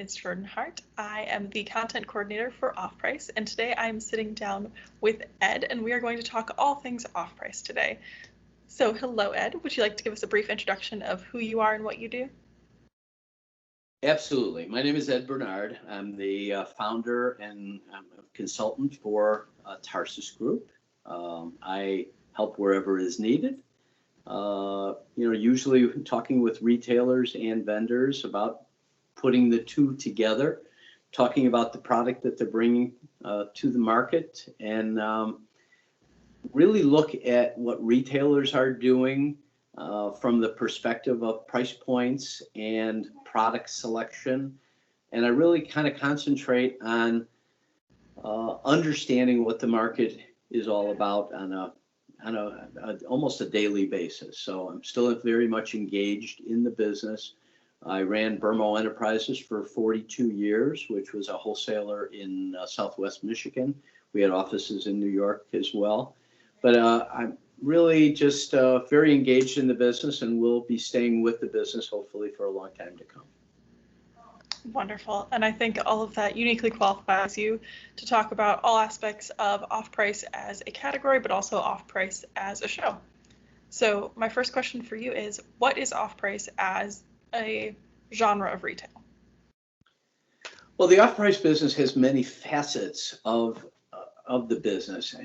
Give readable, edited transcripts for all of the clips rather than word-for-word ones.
is Jordan Hart. I am the content coordinator for Off-Price, and today I'm sitting down with Ed, and we are going to talk all things Off-Price today. So, hello, Ed. Would you like to give us a brief introduction of who you are and what you do? Absolutely. My name is Ed Bernard. I'm the founder and I'm a consultant for Tarsus Group. I help wherever is needed. Usually talking with retailers and vendors about putting the two together, talking about the product that they're bringing to the market, and really look at what retailers are doing from the perspective of price points and product selection. And I really kind of concentrate on understanding what the market is all about on almost a daily basis. So I'm still very much engaged in the business. I ran Burmo Enterprises for 42 years, which was a wholesaler in Southwest Michigan. We had offices in New York as well. But I'm really just very engaged in the business and will be staying with the business hopefully for a long time to come. Wonderful. And I think all of that uniquely qualifies you to talk about all aspects of off-price as a category, but also off-price as a show. So my first question for you is, what is off-price as a genre of retail? Well, the off-price business has many facets of the business.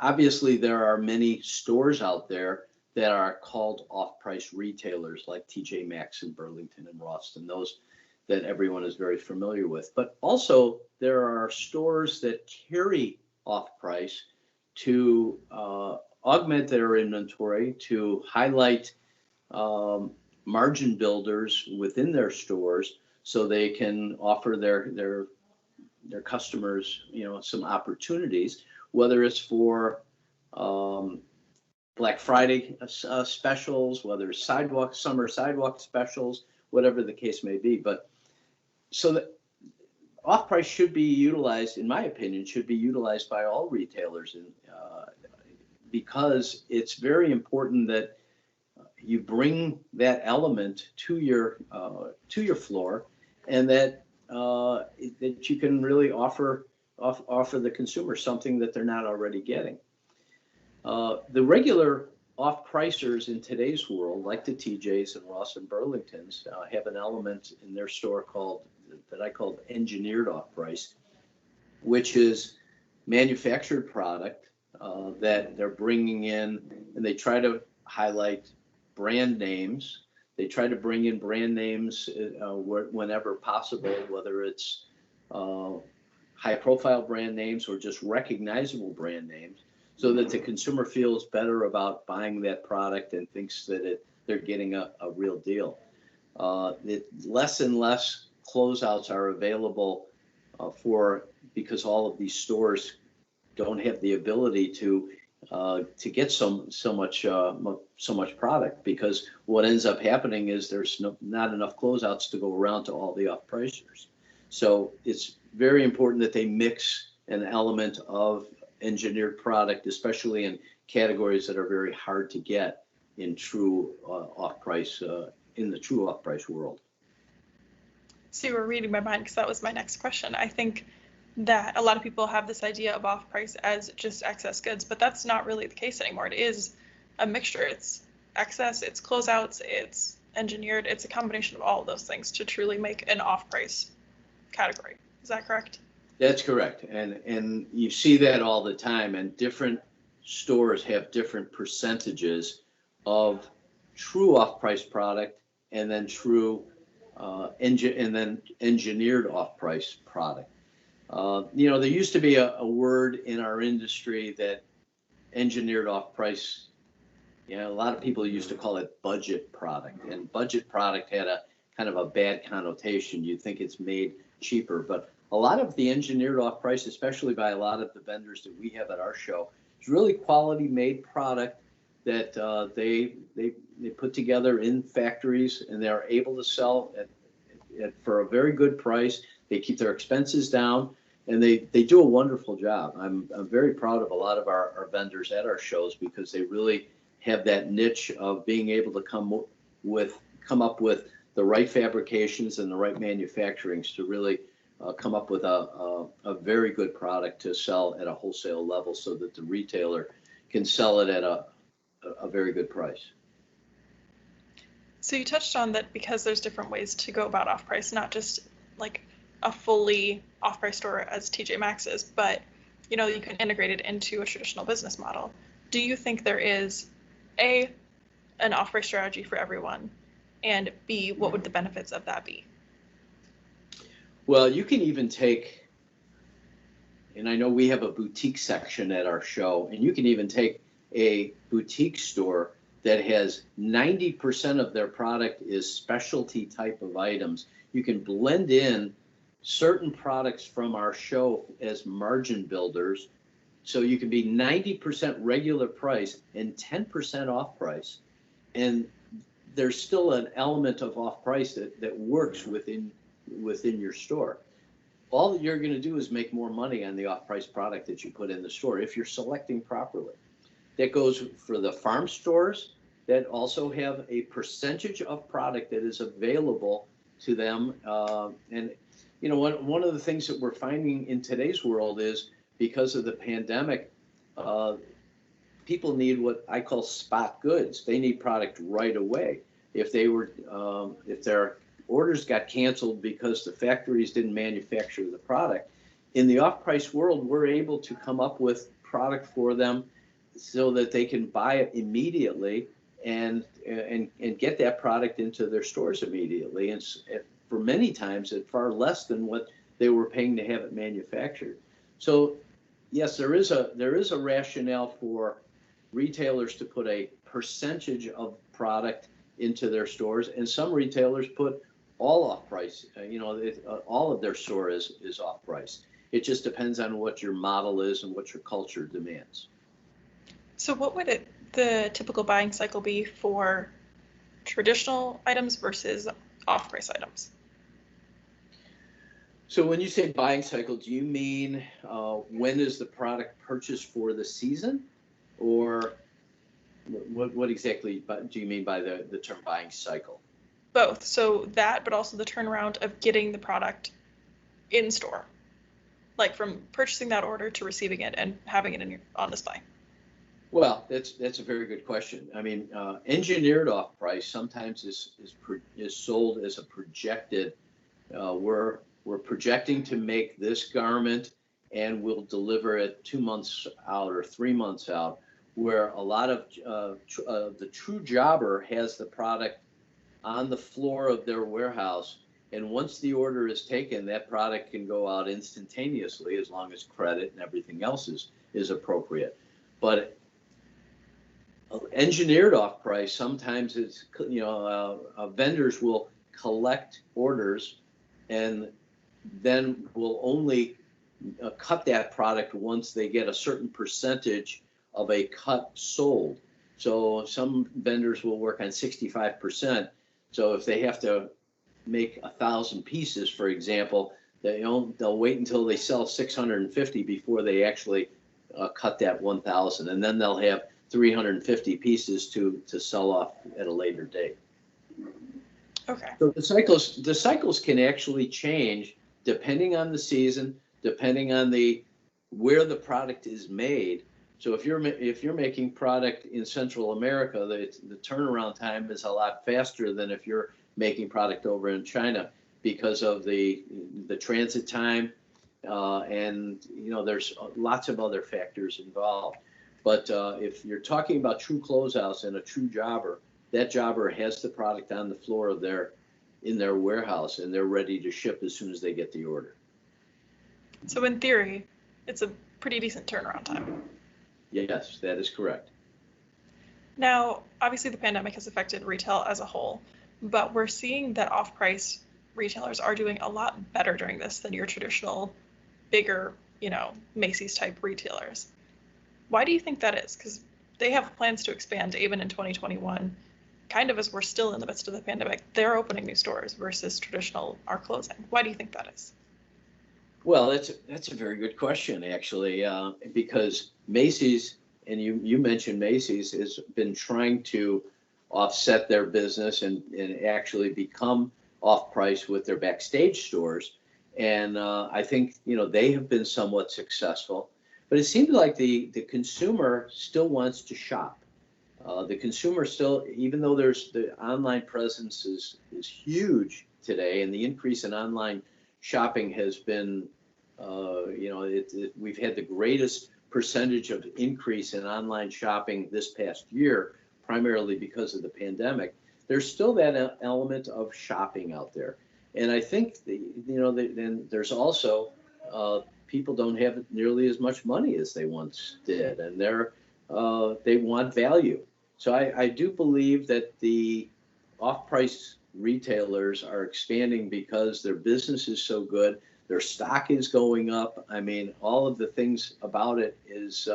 Obviously there are many stores out there that are called off-price retailers like TJ Maxx and Burlington and Rawston, those that everyone is very familiar with. But also there are stores that carry off-price to augment their inventory, to highlight margin builders within their stores so they can offer their customers, some opportunities, whether it's for Black Friday specials, whether it's summer sidewalk specials, whatever the case may be. But so that off-price should be utilized, in my opinion, should be utilized by all retailers, because it's very important that you bring that element to your floor, and that you can really offer the consumer something that they're not already getting. The regular off-pricers in today's world, like the TJs and Ross and Burlingtons, have an element in their store that I call engineered off-price, which is manufactured product that they're bringing in, and they try to highlight brand names. They try to bring in brand names whenever possible, whether it's high-profile brand names or just recognizable brand names, so that the consumer feels better about buying that product and thinks that they're getting a real deal. Less and less closeouts are available because all of these stores don't have the ability to get so much product, because what ends up happening is there's not enough closeouts to go around to all the off-pricers. So it's very important that they mix an element of engineered product, especially in categories that are very hard to get in true off-price, in the true off-price world. So you were reading my mind, because that was my next question. I think that a lot of people have this idea of off-price as just excess goods, but that's not really the case anymore. It is a mixture. It's excess, it's closeouts, it's engineered. It's a combination of all of those things to truly make an off-price category. Is that correct? That's correct. And you see that all the time, and different stores have different percentages of true off-price product and then true engineered off-price product. There used to be a word in our industry that engineered off-price, a lot of people used to call it budget product, and budget product had a kind of a bad connotation. You'd think it's made cheaper, but a lot of the engineered off-price, especially by a lot of the vendors that we have at our show, is really quality made product that they put together in factories, and they're able to sell for a very good price. They keep their expenses down, and they do a wonderful job. I'm very proud of a lot of our vendors at our shows, because they really have that niche of being able to come up with the right fabrications and the right manufacturings to really come up with a very good product to sell at a wholesale level so that the retailer can sell it at a very good price. So you touched on that because there's different ways to go about off-price, not just like a fully off-price store as TJ Maxx is, but you can integrate it into a traditional business model. Do you think there is A, an off-price strategy for everyone, and B, what would the benefits of that be? Well, you can even take, and I know we have a boutique section at our show, and you can even take a boutique store that has 90% of their product is specialty type of items. You can blend in certain products from our show as margin builders. So you can be 90% regular price and 10% off price. And there's still an element of off price that works within your store. All that you're going to do is make more money on the off price product that you put in the store if you're selecting properly. That goes for the farm stores that also have a percentage of product that is available to them. And one of the things that we're finding in today's world is because of the pandemic, people need what I call spot goods. They need product right away. If their orders got canceled because the factories didn't manufacture the product, in the off-price world, we're able to come up with product for them so that they can buy it immediately and get that product into their stores immediately. And for many times at far less than what they were paying to have it manufactured. So yes, there is a rationale for retailers to put a percentage of product into their stores, and some retailers put all off price. All of their store is off price. It just depends on what your model is and what your culture demands. So what would the typical buying cycle be for traditional items versus off-price items? So when you say buying cycle, do you mean when is the product purchased for the season, or what exactly do you mean by the term buying cycle? Both. So that, but also the turnaround of getting the product in store, like from purchasing that order to receiving it and having it on display. Well, that's a very good question. I mean, engineered off price sometimes is sold as a projected. We're projecting to make this garment, and we'll deliver it 2 months out or 3 months out. Where a lot of the true jobber has the product on the floor of their warehouse, and once the order is taken, that product can go out instantaneously as long as credit and everything else is appropriate. But engineered off price, sometimes it's vendors will collect orders and then will only cut that product once they get a certain percentage of a cut sold. So some vendors will work on 65%. So if they have to make 1,000 pieces, for example, they'll wait until they sell 650 before they actually cut that 1,000, and then they'll have 350 pieces to sell off at a later date. Okay. So the cycles can actually change depending on the season, depending on where the product is made. So if you're making product in Central America, the turnaround time is a lot faster than if you're making product over in China because of the transit time, and there's lots of other factors involved. But if you're talking about true closeouts and a true jobber, that jobber has the product on the floor in their warehouse, and they're ready to ship as soon as they get the order. So in theory, it's a pretty decent turnaround time. Yes, that is correct. Now, obviously the pandemic has affected retail as a whole, but we're seeing that off-price retailers are doing a lot better during this than your traditional bigger, Macy's type retailers. Why do you think that is? Because they have plans to expand even in 2021, kind of as we're still in the midst of the pandemic. They're opening new stores versus traditional are closing. Why do you think that is? Well, that's a very good question, actually, because Macy's, and you mentioned Macy's, has been trying to offset their business and actually become off-price with their backstage stores. And I think, they have been somewhat successful. But it seems like the consumer still wants to shop. The consumer still, even though there's the online presence is huge today, and the increase in online shopping has been, we've had the greatest percentage of increase in online shopping this past year, primarily because of the pandemic. There's still that element of shopping out there. And I think, then there's also people don't have nearly as much money as they once did, and they want value. So I do believe that the off-price retailers are expanding because their business is so good, their stock is going up. I mean, all of the things about it is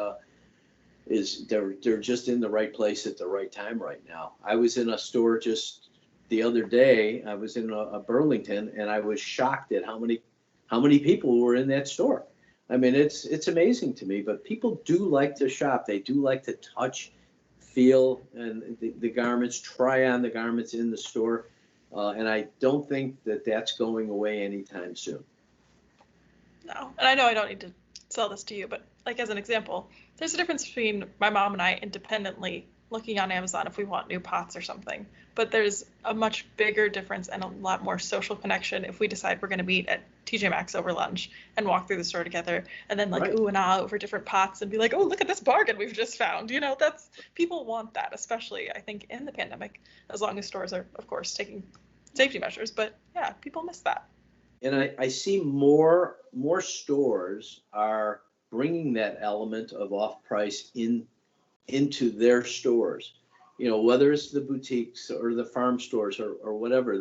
they're just in the right place at the right time right now. I was in a store just the other day. I was in a Burlington, and I was shocked at how many people were in that store. I mean, it's amazing to me, but people do like to shop. They do like to touch, feel, and the garments, try on the garments in the store. And I don't think that that's going away anytime soon. No, and I know I don't need to sell this to you, but like as an example, there's a difference between my mom and I independently looking on Amazon if we want new pots or something. But there's a much bigger difference and a lot more social connection if we decide we're going to meet at TJ Maxx over lunch and walk through the store together and then Right. ooh and ah over different pots and be like, oh, look at this bargain we've just found. That's people want that, especially I think in the pandemic, as long as stores are, of course, taking safety measures. But yeah, people miss that. And I see more stores are bringing that element of off-price into their stores. Whether it's the boutiques or the farm stores or whatever,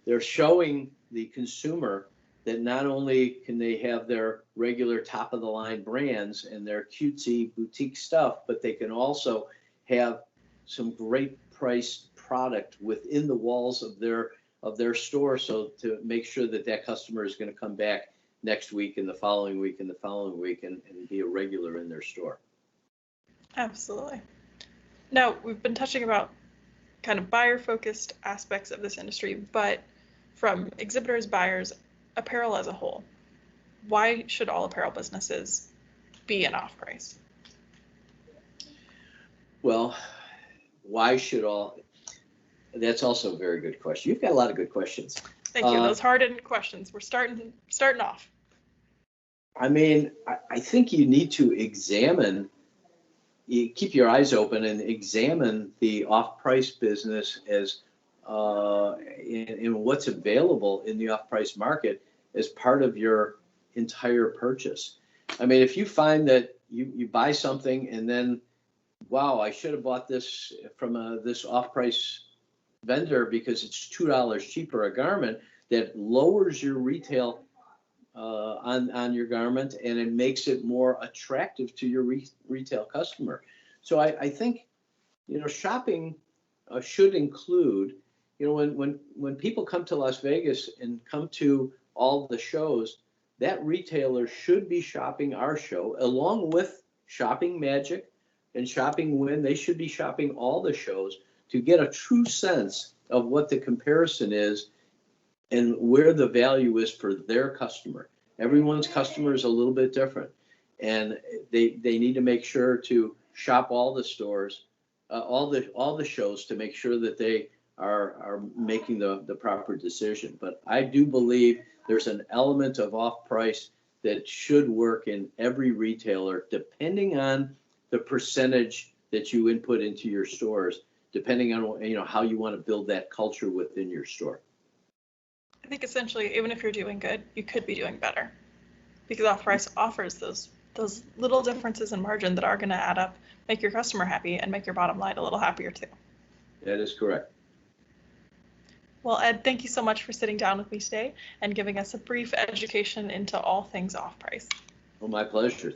they're showing the consumer that not only can they have their regular top of the line brands and their cutesy boutique stuff, but they can also have some great priced product within the walls of their store, so to make sure that customer is going to come back next week and the following week and the following week and be a regular in their store. Absolutely. Now, we've been touching about kind of buyer-focused aspects of this industry, but from exhibitors, buyers, apparel as a whole, why should all apparel businesses be an off-price? Well, why should all? That's also a very good question. You've got a lot of good questions. Thank you. Those hard-hitting questions. We're starting off. I mean, I think you need to keep your eyes open and examine the off-price business as in what's available in the off-price market as part of your entire purchase. I mean, if you find that you buy something and then, wow, I should have bought this from this off-price vendor because it's $2 cheaper a garment, that lowers your retail on your garment, and it makes it more attractive to your retail customer. So I think shopping should include when people come to Las Vegas and come to all the shows, that retailer should be shopping our show along with Shopping Magic and Shopping Win. They should be shopping all the shows to get a true sense of what the comparison is and where the value is for their customer. Everyone's customer is a little bit different, and they need to make sure to shop all the stores, all the shows, to make sure that they are making the proper decision. But I do believe there's an element of off-price that should work in every retailer, depending on the percentage that you input into your stores, depending on how you want to build that culture within your store. I think essentially, even if you're doing good, you could be doing better, because off-price offers those little differences in margin that are going to add up, make your customer happy, and make your bottom line a little happier too. That is correct. Well, Ed, thank you so much for sitting down with me today and giving us a brief education into all things off-price. Well, my pleasure.